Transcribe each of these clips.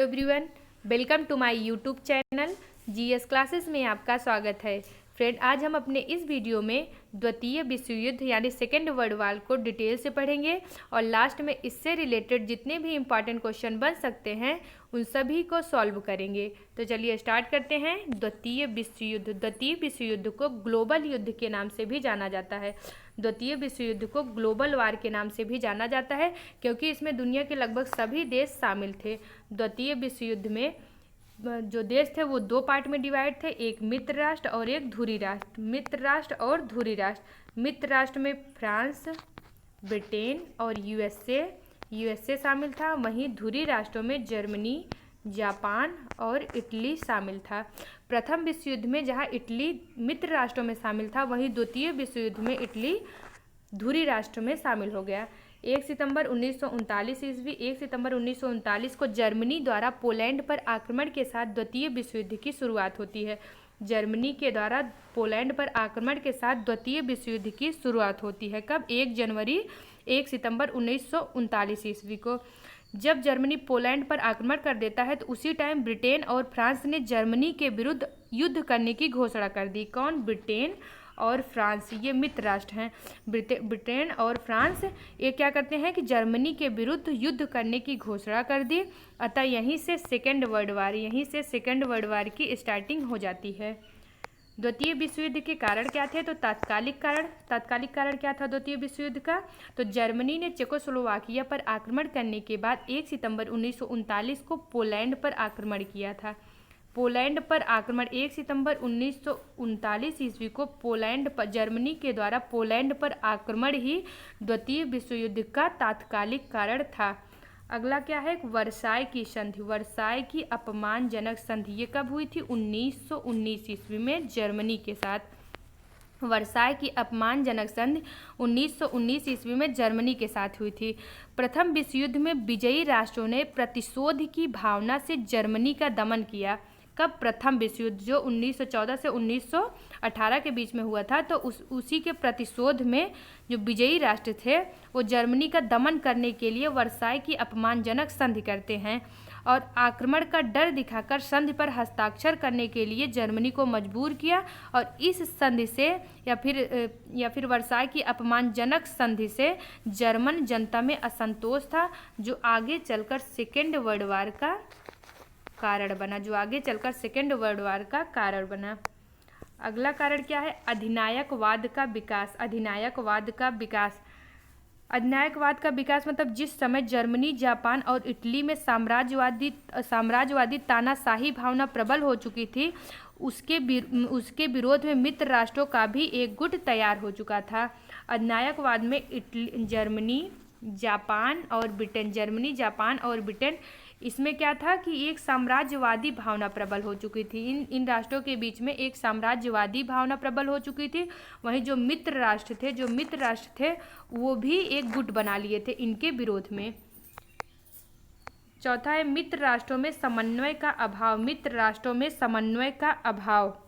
Everyone, welcome to my YouTube channel GS classes में आपका स्वागत है। फ्रेंड, आज हम अपने इस वीडियो में द्वितीय विश्व युद्ध यानी सेकेंड वर्ल्ड वॉर को डिटेल से पढ़ेंगे और लास्ट में इससे रिलेटेड जितने भी इम्पॉर्टेंट क्वेश्चन बन सकते हैं उन सभी को सॉल्व करेंगे। तो चलिए स्टार्ट करते हैं। द्वितीय विश्व युद्ध। द्वितीय विश्व युद्ध को ग्लोबल युद्ध के नाम से भी जाना जाता है। द्वितीय विश्व युद्ध को ग्लोबल वार के नाम से भी जाना जाता है क्योंकि इसमें दुनिया के लगभग सभी देश शामिल थे। द्वितीय विश्व युद्ध में जो देश थे वो दो पार्ट में डिवाइड थे, एक मित्र राष्ट्र और एक धुरी राष्ट्र। मित्र राष्ट्र और धुरी राष्ट्र। मित्र राष्ट्र में फ्रांस, ब्रिटेन और यूएसए शामिल था। वहीं धुरी राष्ट्रों में जर्मनी, जापान और इटली शामिल था। प्रथम विश्व युद्ध में जहां इटली मित्र राष्ट्रों में शामिल था, वहीं द्वितीय विश्व युद्ध में इटली धुरी राष्ट्र में शामिल हो गया। 1 सितंबर 1939 ईस्वी 1 सितंबर 1939 को जर्मनी द्वारा पोलैंड पर आक्रमण के साथ द्वितीय विश्व युद्ध की शुरुआत होती है। जर्मनी के द्वारा पोलैंड पर आक्रमण के साथ द्वितीय विश्व युद्ध की शुरुआत होती है। कब? 1 सितंबर 1939 ईस्वी को। जब जर्मनी पोलैंड पर आक्रमण कर देता है तो उसी टाइम ब्रिटेन और फ्रांस ने जर्मनी के विरुद्ध युद्ध करने की घोषणा कर दी। कौन? ब्रिटेन और फ्रांस, ये मित्र राष्ट्र हैं। ब्रिटेन और फ्रांस ये क्या करते हैं कि जर्मनी के विरुद्ध युद्ध करने की घोषणा कर दी। अतः यहीं से सेकेंड वर्ल्ड वार की स्टार्टिंग हो जाती है। द्वितीय विश्व युद्ध के कारण क्या थे? तो तात्कालिक कारण क्या था द्वितीय विश्व युद्ध का? तो जर्मनी ने चेकोस्लोवाकिया पर आक्रमण करने के बाद 1 सितंबर 1939 को पोलैंड पर आक्रमण किया था। पोलैंड पर आक्रमण 1 सितंबर 1939 ईस्वी को जर्मनी के द्वारा पोलैंड पर आक्रमण ही द्वितीय विश्व युद्ध का तात्कालिक कारण था। अगला क्या है? वर्साय की संधि। वर्साय की अपमानजनक संधि ये कब हुई थी? 1919 ईस्वी में जर्मनी के साथ। वर्साय की अपमानजनक संधि 1919 ईस्वी में जर्मनी के साथ हुई थी। प्रथम विश्व युद्ध में विजयी राष्ट्रों ने प्रतिशोध की भावना से जर्मनी का दमन किया। कब? प्रथम विश्व युद्ध जो 1914 से 1918 के बीच में हुआ था। तो उसी के प्रतिशोध में जो विजयी राष्ट्र थे वो जर्मनी का दमन करने के लिए वर्साय की अपमानजनक संधि करते हैं और आक्रमण का डर दिखाकर संधि पर हस्ताक्षर करने के लिए जर्मनी को मजबूर किया। और इस संधि से या फिर वर्साय की अपमानजनक संधि से जर्मन जनता में असंतोष था जो आगे चलकर सेकेंड वर्ल्ड वार का कारण बना। अगला कारण क्या है? अधिनायकवाद का विकास। अधिनायकवाद का विकास मतलब जिस समय जर्मनी, जापान और इटली में साम्राज्यवादी तानाशाही भावना प्रबल हो चुकी थी, उसके विरोध में मित्र राष्ट्रों का भी एक गुट तैयार हो चुका था। अधिनायकवाद में जर्मनी, जापान और ब्रिटेन इसमें क्या था कि एक साम्राज्यवादी भावना प्रबल हो चुकी थी। इन राष्ट्रों के बीच में एक साम्राज्यवादी भावना प्रबल हो चुकी थी। वहीं जो मित्र राष्ट्र थे वो भी एक गुट बना लिए थे इनके विरोध में। चौथा है मित्र राष्ट्रों में समन्वय का अभाव।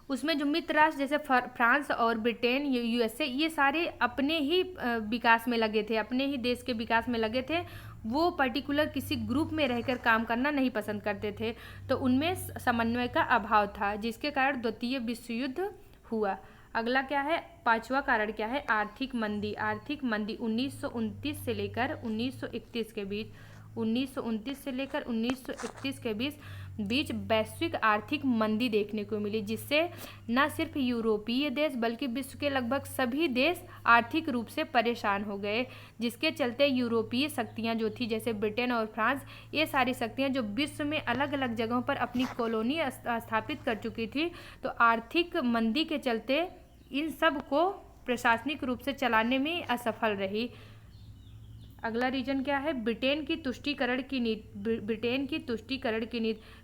उसमें जो मित्र राष्ट्र जैसे फ्रांस और ब्रिटेन, यूएसए, ये सारे अपने ही विकास में लगे थे, अपने ही देश के विकास में लगे थे। वो पर्टिकुलर किसी ग्रुप में रहकर काम करना नहीं पसंद करते थे। तो उनमें समन्वय का अभाव था जिसके कारण द्वितीय विश्व युद्ध हुआ। अगला क्या है? पांचवा कारण क्या है? आर्थिक मंदी 1929 से लेकर 1931 के बीच 1929 से लेकर 1931 के बीच वैश्विक आर्थिक मंदी देखने को मिली, जिससे न सिर्फ यूरोपीय देश बल्कि विश्व के लगभग सभी देश आर्थिक रूप से परेशान हो गए। जिसके चलते यूरोपीय शक्तियां जो थी जैसे ब्रिटेन और फ्रांस, ये सारी शक्तियां जो विश्व में अलग अलग जगहों पर अपनी कॉलोनी स्थापित कर चुकी थी, तो आर्थिक मंदी के चलते इन सब को प्रशासनिक रूप से चलाने में असफल रही। अगला रीजन क्या है? ब्रिटेन की तुष्टीकरण की नीति।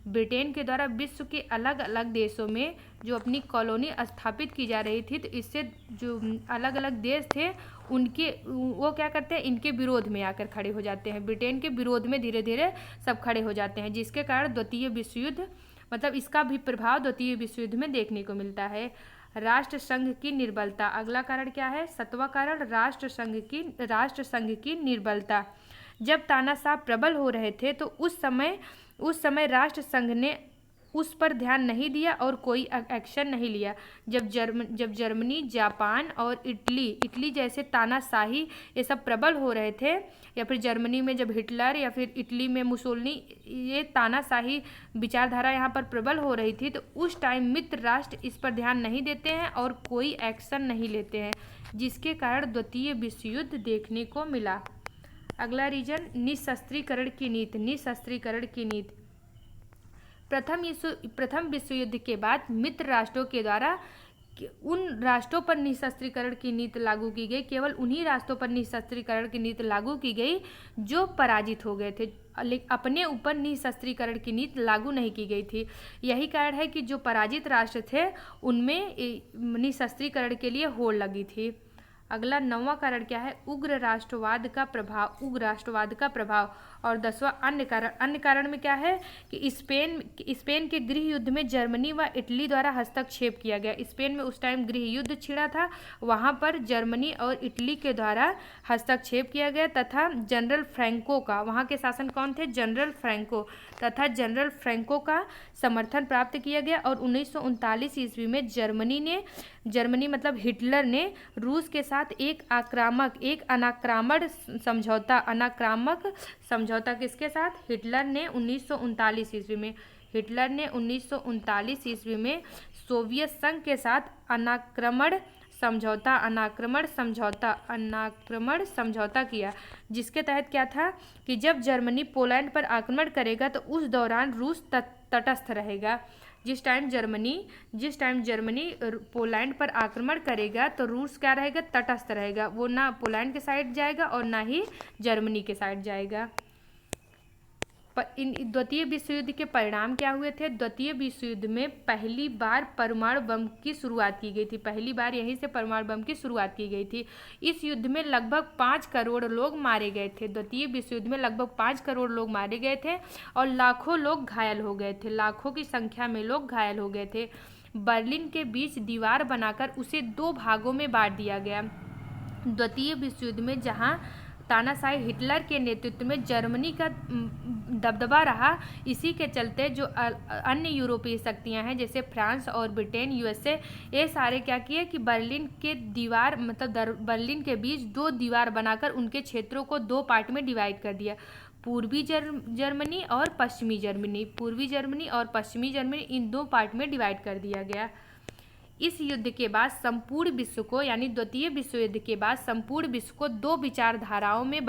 ब्रिटेन के द्वारा विश्व के अलग अलग देशों में जो अपनी कॉलोनी स्थापित की जा रही थी, तो इससे जो अलग अलग देश थे वो क्या करते हैं? इनके विरोध में आकर खड़े हो जाते हैं। ब्रिटेन के विरोध में धीरे धीरे सब खड़े हो जाते हैं, जिसके कारण द्वितीय विश्व युद्ध मतलब इसका भी प्रभाव द्वितीय विश्व युद्ध में देखने को मिलता है। राष्ट्र संघ की निर्बलता। अगला कारण क्या है? 7वां कारण राष्ट्र संघ की निर्बलता। जब तानाशाह प्रबल हो रहे थे तो उस समय राष्ट्र संघ ने उस पर ध्यान नहीं दिया और कोई एक्शन नहीं लिया। जब जर्मनी, जापान और इटली जैसे तानाशाही ये सब प्रबल हो रहे थे, या फिर जर्मनी में जब हिटलर या फिर इटली में मुसोलिनी, ये तानाशाही विचारधारा यहाँ पर प्रबल हो रही थी, तो उस टाइम मित्र राष्ट्र इस पर ध्यान नहीं देते हैं और कोई एक्शन नहीं लेते हैं, जिसके कारण द्वितीय विश्व युद्ध देखने को मिला। अगला रीजन निशस्त्रीकरण की नीति। प्रथम विश्व युद्ध के बाद मित्र राष्ट्रों के द्वारा उन राष्ट्रों पर निशस्त्रीकरण की नीति लागू की गई, केवल उन्हीं राष्ट्रों पर निशस्त्रीकरण की नीति लागू की गई जो पराजित हो गए थे, अपने ऊपर निशस्त्रीकरण की नीति लागू नहीं की गई थी। यही कारण है कि जो पराजित राष्ट्र थे उनमें निशस्त्रीकरण के लिए होड़ लगी थी। अगला 9वां कारण क्या है? उग्र राष्ट्रवाद का प्रभाव। और 10वां अन्य कारण में क्या है कि स्पेन के गृह युद्ध में जर्मनी व इटली द्वारा हस्तक्षेप किया गया। स्पेन में उस टाइम गृह युद्ध छिड़ा था, वहाँ पर जर्मनी और इटली के द्वारा हस्तक्षेप किया गया तथा जनरल फ्रैंको का, वहाँ के शासन कौन थे? जनरल फ्रैंको का समर्थन प्राप्त किया गया। और 1939 ईस्वी में जर्मनी मतलब हिटलर ने रूस के साथ एक अनाक्रामक समझौता किसके साथ? हिटलर ने 1939 ईस्वी में सोवियत संघ के साथ अनाक्रमण समझौता किया, जिसके तहत क्या था कि जब जर्मनी पोलैंड पर आक्रमण करेगा तो उस दौरान रूस तटस्थ रहेगा। जिस टाइम जर्मनी पोलैंड पर आक्रमण करेगा तो रूस क्या रहेगा? तटस्थ रहेगा, वो ना पोलैंड के साइड जाएगा और ना ही जर्मनी के साइड जाएगा। द्वितीय विश्व युद्ध के परिणाम क्या हुए थे? द्वितीय विश्व युद्ध में पहली बार परमाणु बम की शुरुआत की गई थी, पहली बार यहीं से परमाणु बम की शुरुआत की गई थी। इस युद्ध में लगभग 5 करोड़ लोग मारे गए थे। द्वितीय विश्व युद्ध में लगभग 5 करोड़ लोग मारे गए थे और लाखों लोग घायल हो गए थे, लाखों की संख्या में लोग घायल हो गए थे। बर्लिन के बीच दीवार बनाकर उसे 2 भागों में बांट दिया गया। द्वितीय विश्व युद्ध में जहां तानाशाही हिटलर के नेतृत्व में जर्मनी का दबदबा रहा, इसी के चलते जो अन्य यूरोपीय शक्तियां हैं जैसे फ्रांस और ब्रिटेन, यूएसए, ये सारे क्या किए कि बर्लिन के बीच 2 दीवार बनाकर उनके क्षेत्रों को 2 पार्ट में डिवाइड कर दिया। पूर्वी जर्मनी और पश्चिमी जर्मनी इन 2 पार्ट में डिवाइड कर दिया गया। इस युद्ध के बाद संपूर्ण विश्व को, यानी द्वितीय विश्व युद्ध के बाद संपूर्ण विश्व को 2 विचारधाराओं में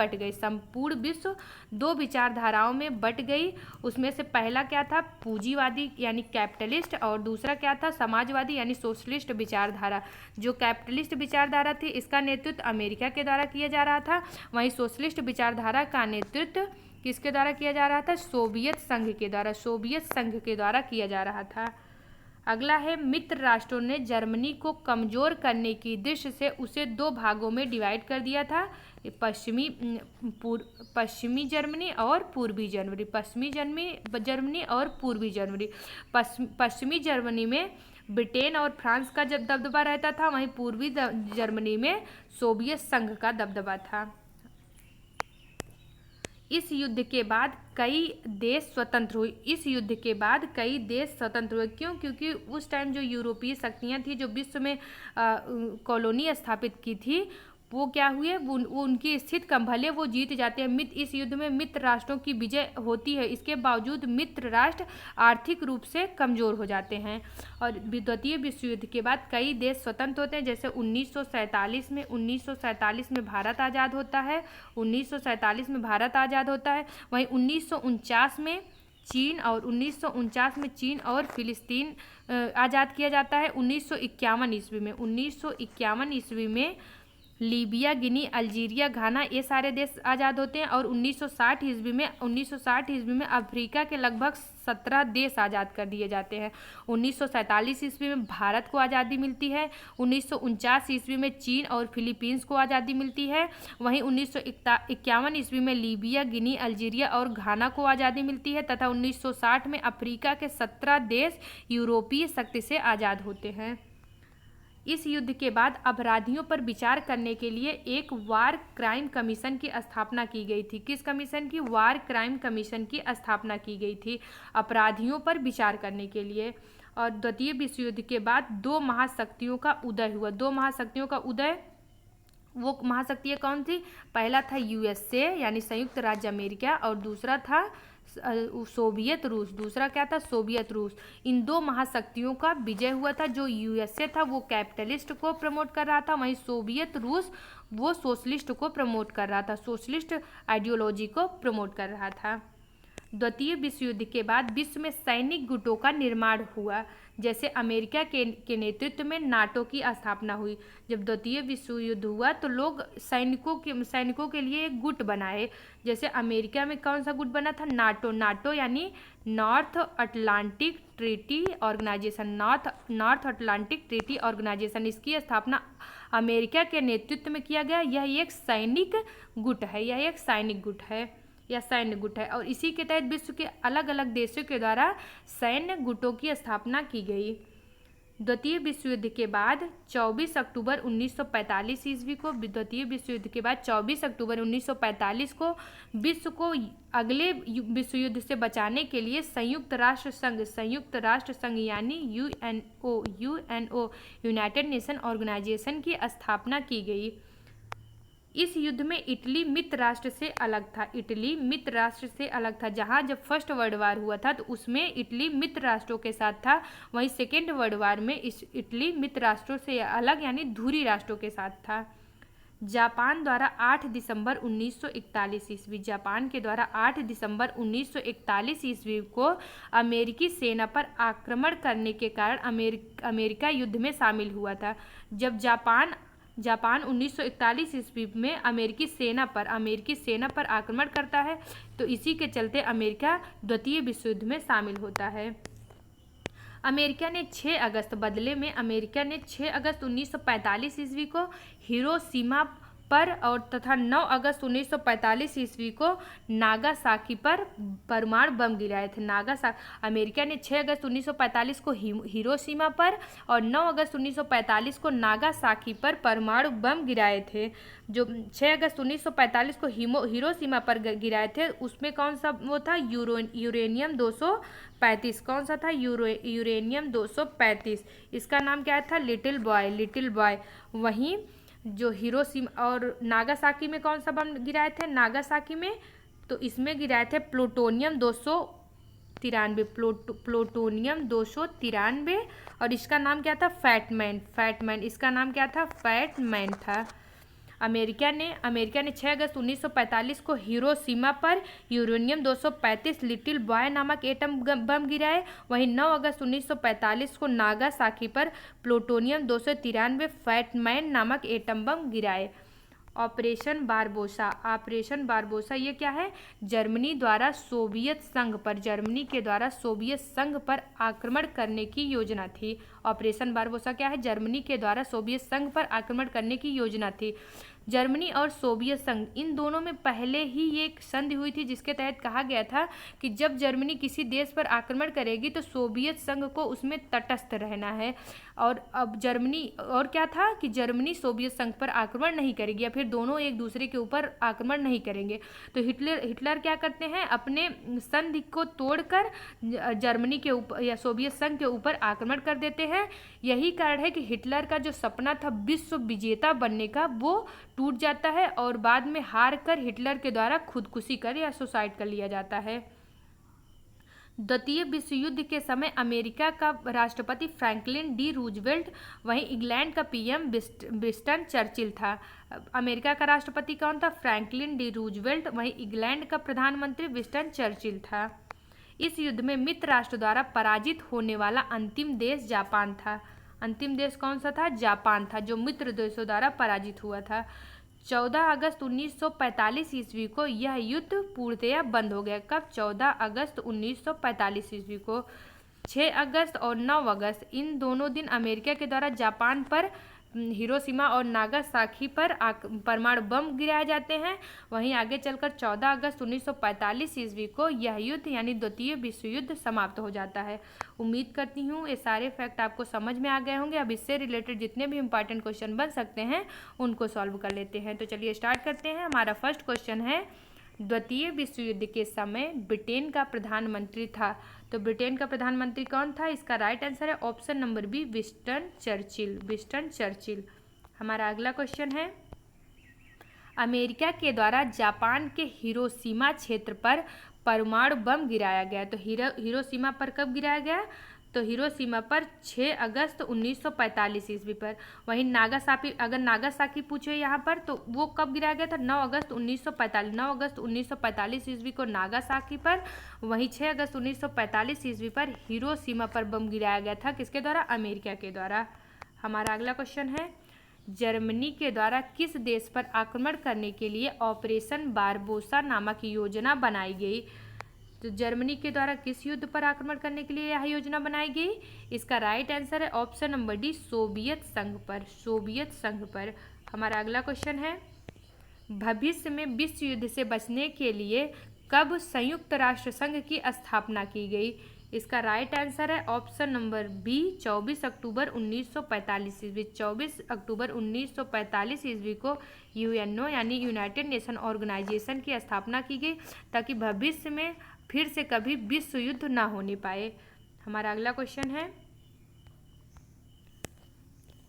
बट गई। उसमें से पहला क्या था? पूंजीवादी यानी कैपिटलिस्ट, और दूसरा क्या था? समाजवादी यानी सोशलिस्ट विचारधारा। जो कैपिटलिस्ट विचारधारा थी इसका नेतृत्व अमेरिका के द्वारा किया जा रहा था, वहीं सोशलिस्ट विचारधारा का नेतृत्व किसके द्वारा किया जा रहा था? सोवियत संघ के द्वारा किया जा रहा था। अगला है मित्र राष्ट्रों ने जर्मनी को कमजोर करने की दृष्टि से उसे 2 भागों में डिवाइड कर दिया था, पश्चिमी जर्मनी और पूर्वी जर्मनी। पश्चिमी जर्मनी में ब्रिटेन और फ्रांस का जब दबदबा रहता था, वहीं पूर्वी जर्मनी में सोवियत संघ का दबदबा था। इस युद्ध के बाद कई देश स्वतंत्र हुए। क्यों? क्योंकि उस टाइम जो यूरोपीय शक्तियां थी जो विश्व में कॉलोनी स्थापित की थी, वो क्या हुए? वो उनकी स्थिति कम, भले वो जीत जाते हैं। इस युद्ध में मित्र राष्ट्रों की विजय होती है, इसके बावजूद मित्र राष्ट्र आर्थिक रूप से कमजोर हो जाते हैं। और द्वितीय विश्व युद्ध के बाद कई देश स्वतंत्र होते हैं, जैसे 1947 में भारत आज़ाद होता है। 1947 में भारत आज़ाद होता है। वहीं 1949 में चीन और फिलिस्तीन आज़ाद किया जाता है। 1951 ईस्वी में लीबिया, गिनी, अल्जीरिया, घाना, ये सारे देश आज़ाद होते हैं। और 1960 ईस्वी में अफ्रीका के लगभग 17 देश आज़ाद कर दिए जाते हैं। 1947 ईस्वी में भारत को आज़ादी मिलती है। 1949 ईस्वी में चीन और फिलीपींस को आज़ादी मिलती है। वहीं 1951 ईस्वी में लीबिया, गिनी, अल्जीरिया और घाना को आज़ादी मिलती है तथा 1960 में अफ्रीका के 17 देश यूरोपीय शक्ति से आज़ाद होते हैं। इस युद्ध के बाद अपराधियों पर विचार करने के लिए एक वार क्राइम कमीशन की स्थापना की गई थी। किस कमीशन की? वार क्राइम कमीशन की स्थापना की गई थी अपराधियों पर विचार करने के लिए। और द्वितीय विश्व युद्ध के बाद दो महाशक्तियों का उदय हुआ। दो महाशक्तियों का उदय, वो महाशक्तियाँ कौन थी? पहला था यूएसए यानी संयुक्त राज्य अमेरिका, और दूसरा था सोवियत रूस। दूसरा क्या था? सोवियत रूस। इन दो महाशक्तियों का विजय हुआ था। जो यूएसए था वो कैपिटलिस्ट को प्रमोट कर रहा था, वहीं सोवियत रूस वो सोशलिस्ट को प्रमोट कर रहा था, सोशलिस्ट आइडियोलॉजी को प्रमोट कर रहा था। द्वितीय विश्व युद्ध के बाद विश्व में सैनिक गुटों का निर्माण हुआ। जैसे अमेरिका के नेतृत्व में नाटो की स्थापना हुई। जब द्वितीय विश्व युद्ध हुआ तो लोग सैनिकों के लिए एक गुट बनाए। जैसे अमेरिका में कौन सा गुट बना था? नाटो। नाटो यानी North Atlantic Treaty Organization. North Atlantic Treaty Organization, इसकी स्थापना अमेरिका के नेतृत्व में किया गया। यह एक सैनिक गुट है, यह एक सैनिक गुट है या सैन्य गुट है, और इसी के तहत विश्व के अलग अलग देशों के द्वारा सैन्य गुटों की स्थापना की गई। द्वितीय विश्व युद्ध के बाद 24 अक्टूबर 1945 ईस्वी को, द्वितीय विश्व युद्ध के बाद 24 अक्टूबर 1945 को विश्व को अगले विश्व युद्ध से बचाने के लिए संयुक्त राष्ट्र संघ यानी यूएनओ यूनाइटेड नेशन ऑर्गेनाइजेशन की स्थापना की गई। इस युद्ध में इटली मित्र राष्ट्र से अलग था। इटली मित्र राष्ट्र से अलग था। जहां जब फर्स्ट वर्ल्ड वार हुआ था तो उसमें इटली मित्र राष्ट्रों के साथ था, वहीं सेकेंड वर्ल्ड वार में इटली मित्र राष्ट्रों से अलग यानी धुरी राष्ट्रों के साथ था। जापान द्वारा 8 दिसंबर 1941 ईस्वी, जापान के द्वारा 8 दिसंबर 1941 ईस्वी को अमेरिकी सेना पर आक्रमण करने के कारण अमेरिका युद्ध में शामिल हुआ था। जब जापान 1941 ईस्वी में अमेरिकी सेना पर आक्रमण करता है तो इसी के चलते अमेरिका द्वितीय विश्व युद्ध में शामिल होता है। अमेरिका ने 6 अगस्त 1945 ईस्वी को हिरोशिमा पर और तथा 9 अगस्त 1945 ईस्वी को नागासाकी पर परमाणु बम गिराए थे। अमेरिका ने 6 अगस्त 1945 को हिरोशिमा पर और 9 अगस्त 1945 को नागासाकी पर परमाणु बम गिराए थे। जो 6 अगस्त 1945 को हिरोशिमा पर गिराए थे उसमें कौन सा वो था? यूरेनियम 235। कौन सा था? यूरेनियम 235। इसका नाम क्या था? Little boy. वहीं जो हिरोशिमा और नागासाकी में कौन सा बम गिराए थे? नागासाकी में तो इसमें गिराए थे प्लूटोनियम 293, और इसका नाम क्या था? फैटमैन। इसका नाम क्या था? फैटमैन था। अमेरिका ने 6 अगस्त 1945 को हिरोशिमा पर यूरेनियम 235 लिटिल बॉय नामक एटम बम गिराए। वहीं 9 अगस्त 1945 को नागासाकी पर प्लूटोनियम 293 फैटमैन नामक एटम बम गिराए। ऑपरेशन बारबोसा ये क्या है? जर्मनी के द्वारा सोवियत संघ पर आक्रमण करने की योजना थी। ऑपरेशन बारबोसा क्या है? जर्मनी के द्वारा सोवियत संघ पर आक्रमण करने की योजना थी। जर्मनी और सोवियत संघ इन दोनों में पहले ही ये एक संधि हुई थी जिसके तहत कहा गया था कि जब जर्मनी किसी देश पर आक्रमण करेगी तो सोवियत संघ को उसमें तटस्थ रहना है। और अब जर्मनी सोवियत संघ पर आक्रमण नहीं करेगी या फिर दोनों एक दूसरे के ऊपर आक्रमण नहीं करेंगे। तो हिटलर क्या करते हैं? अपने संधि को तोड़कर जर्मनी के ऊपर या सोवियत संघ के ऊपर आक्रमण कर देते हैं। यही कारण है कि हिटलर का जो सपना था विश्व विजेता बनने का वो टूट जाता है और बाद में हार कर हिटलर के द्वारा खुदकुशी कर या सुसाइड कर लिया जाता है। द्वितीय विश्व युद्ध के समय अमेरिका का राष्ट्रपति फ्रैंकलिन डी रूजवेल्ट, वहीं इंग्लैंड का पीएम विंस्टन चर्चिल था। अमेरिका का राष्ट्रपति कौन था? Franklin D Roosevelt. वहीं इंग्लैंड का प्रधानमंत्री विंस्टन चर्चिल था। इस युद्ध में मित्र राष्ट्र द्वारा पराजित होने वाला अंतिम देश जापान था। अंतिम देश कौन सा था? जापान था, जो मित्र देशों द्वारा पराजित हुआ था। 14 अगस्त 1945 ईस्वी को यह युद्ध पूर्णतया बंद हो गया। कब? 14 अगस्त 1945 ईस्वी को। 6 अगस्त और 9 अगस्त इन दोनों दिन अमेरिका के द्वारा जापान पर हिरोशिमा और नागासाकी पर परमाणु बम गिराए जाते हैं। वहीं आगे चलकर 14 अगस्त 1945 ईस्वी को यह युद्ध यानी द्वितीय विश्व युद्ध समाप्त हो जाता है। उम्मीद करती हूँ ये सारे फैक्ट आपको समझ में आ गए होंगे। अब इससे रिलेटेड जितने भी इंपॉर्टेंट क्वेश्चन बन सकते हैं उनको सॉल्व कर लेते हैं। तो चलिए स्टार्ट करते हैं। हमारा फर्स्ट क्वेश्चन है, द्वितीय विश्व युद्ध के समय ब्रिटेन का प्रधानमंत्री था। तो ब्रिटेन का प्रधानमंत्री कौन था? इसका राइट आंसर है option number B, Winston Churchill. Winston Churchill. हमारा अगला क्वेश्चन है, अमेरिका के द्वारा जापान के हिरोशिमा क्षेत्र पर परमाणु बम गिराया गया। तो हिरोशिमा पर कब गिराया गया? तो हिरोशिमा पर 6 अगस्त 1945 ईस्वी पर। वहीं नागासाकी, अगर नागासाकी पूछे यहाँ पर तो वो कब गिराया गया था? 9 अगस्त 1945। 9 अगस्त 1945 ईस्वी को नागासाकी पर, वहीं 6 अगस्त 1945 ईस्वी पर हिरोशिमा पर बम गिराया गया था। किसके द्वारा? अमेरिका के द्वारा। हमारा अगला क्वेश्चन है, जर्मनी के द्वारा किस देश पर आक्रमण करने के लिए ऑपरेशन बारबोसा नामक योजना बनाई गई? तो जर्मनी के द्वारा किस युद्ध पर आक्रमण करने के लिए यह योजना बनाई गई? इसका राइट आंसर है ऑप्शन नंबर डी, सोवियत संघ पर। सोवियत संघ पर। हमारा अगला क्वेश्चन है, भविष्य में विश्व युद्ध से बचने के लिए कब संयुक्त राष्ट्र संघ की स्थापना की गई? इसका राइट आंसर है ऑप्शन नंबर बी, 24 अक्टूबर 1945 ईस्वी। 24 अक्टूबर 1945 ईस्वी को यूएनओ यानी यूनाइटेड नेशन ऑर्गेनाइजेशन की स्थापना की गई ताकि भविष्य में फिर से कभी विश्व युद्ध ना होने पाए। हमारा अगला क्वेश्चन है,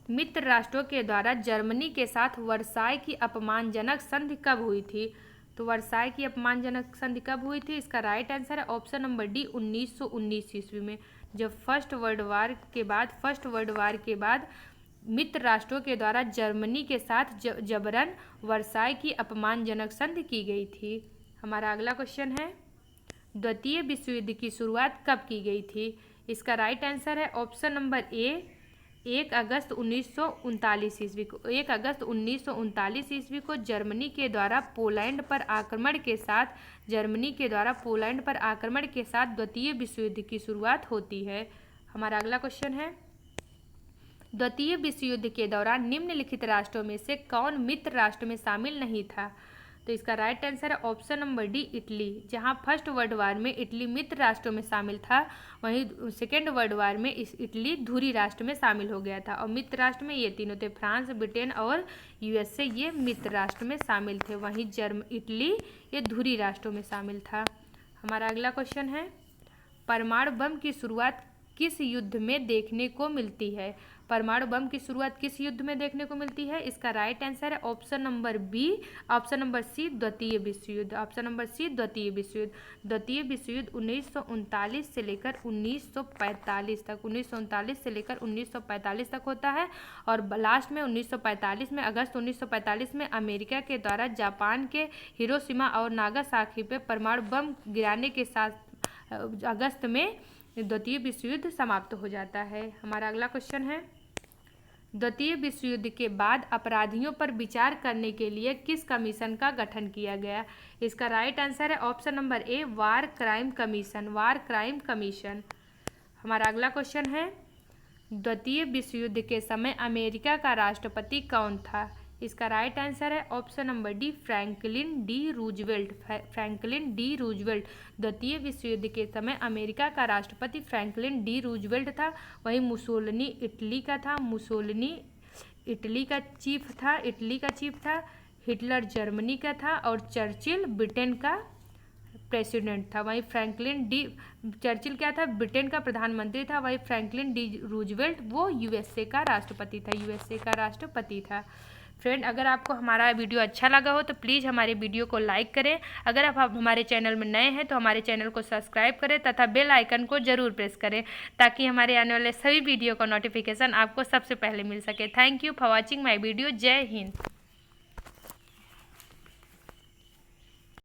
मित्र राष्ट्रों के द्वारा जर्मनी के साथ वर्साई की अपमानजनक संधि कब हुई थी? तो वर्साई की अपमानजनक संधि कब हुई थी? इसका राइट आंसर है ऑप्शन नंबर डी, 1919 ईस्वी में। जब फर्स्ट वर्ल्ड वार के बाद मित्र राष्ट्रों के द्वारा जर्मनी के साथ जबरन वर्साई की अपमानजनक संधि की गई थी। हमारा अगला क्वेश्चन है, द्वितीय विश्व युद्ध की शुरुआत कब की गई थी? इसका राइट आंसर है ऑप्शन नंबर ए, 1 अगस्त 1939 ईस्वी को। 1 अगस्त 1939 ईस्वी को जर्मनी के द्वारा पोलैंड पर आक्रमण के साथ द्वितीय विश्व युद्ध की शुरुआत होती है। हमारा अगला क्वेश्चन है, द्वितीय विश्व युद्ध के दौरान निम्नलिखित राष्ट्रों में से कौन मित्र राष्ट्र में शामिल नहीं था? तो इसका राइट आंसर है ऑप्शन नंबर डी, इटली। जहां फर्स्ट वर्ल्ड वार में इटली मित्र राष्ट्रों में शामिल था, वहीं सेकेंड वर्ल्ड वार में इटली धुरी राष्ट्र में शामिल हो गया था। और मित्र राष्ट्र में ये तीनों थे, फ्रांस, ब्रिटेन और यूएसए, ये मित्र राष्ट्र में शामिल थे। वहीं इटली ये धुरी राष्ट्रों में शामिल था। हमारा अगला क्वेश्चन है, परमाणु बम की शुरुआत किस युद्ध में देखने को मिलती है? परमाणु बम की शुरुआत किस युद्ध में देखने को मिलती है? इसका राइट आंसर है ऑप्शन नंबर सी, द्वितीय विश्व युद्ध। ऑप्शन नंबर सी, द्वितीय विश्व युद्ध। द्वितीय विश्व युद्ध 1939 से लेकर 1945 तक 1939 से लेकर 1945 तक होता है। और लास्ट में 1945 में, अगस्त 1945 में अमेरिका के द्वारा जापान के हिरोशिमा और नागासाकी पे परमाणु बम गिराने के साथ अगस्त में द्वितीय विश्व युद्ध समाप्त हो जाता है। हमारा अगला क्वेश्चन है, द्वितीय विश्व युद्ध के बाद अपराधियों पर विचार करने के लिए किस कमीशन का गठन किया गया? इसका राइट आंसर है option number A, war crime commission. War crime commission. हमारा अगला क्वेश्चन है, द्वितीय विश्व युद्ध के समय अमेरिका का राष्ट्रपति कौन था? इसका राइट आंसर है option number D, Franklin D Roosevelt. Franklin D Roosevelt. द्वितीय विश्व युद्ध के समय अमेरिका का राष्ट्रपति फ्रैंकलिन डी रूजवेल्ट था। वहीं मुसोलिनी इटली का था। मुसोलिनी इटली का चीफ था। हिटलर जर्मनी का था और चर्चिल ब्रिटेन का प्रेसिडेंट था। वहीं चर्चिल क्या था? ब्रिटेन का प्रधानमंत्री था। वहीं फ्रैंकलिन डी रूजवेल्ट वो यूएसए का राष्ट्रपति था। फ्रेंड, अगर आपको हमारा वीडियो अच्छा लगा हो तो प्लीज़ हमारे वीडियो को लाइक करें। अगर आप हमारे चैनल में नए हैं तो हमारे चैनल को सब्सक्राइब करें तथा बेल आइकन को ज़रूर प्रेस करें ताकि हमारे आने वाले सभी वीडियो का नोटिफिकेशन आपको सबसे पहले मिल सके। Thank you for watching my video. जय हिंद।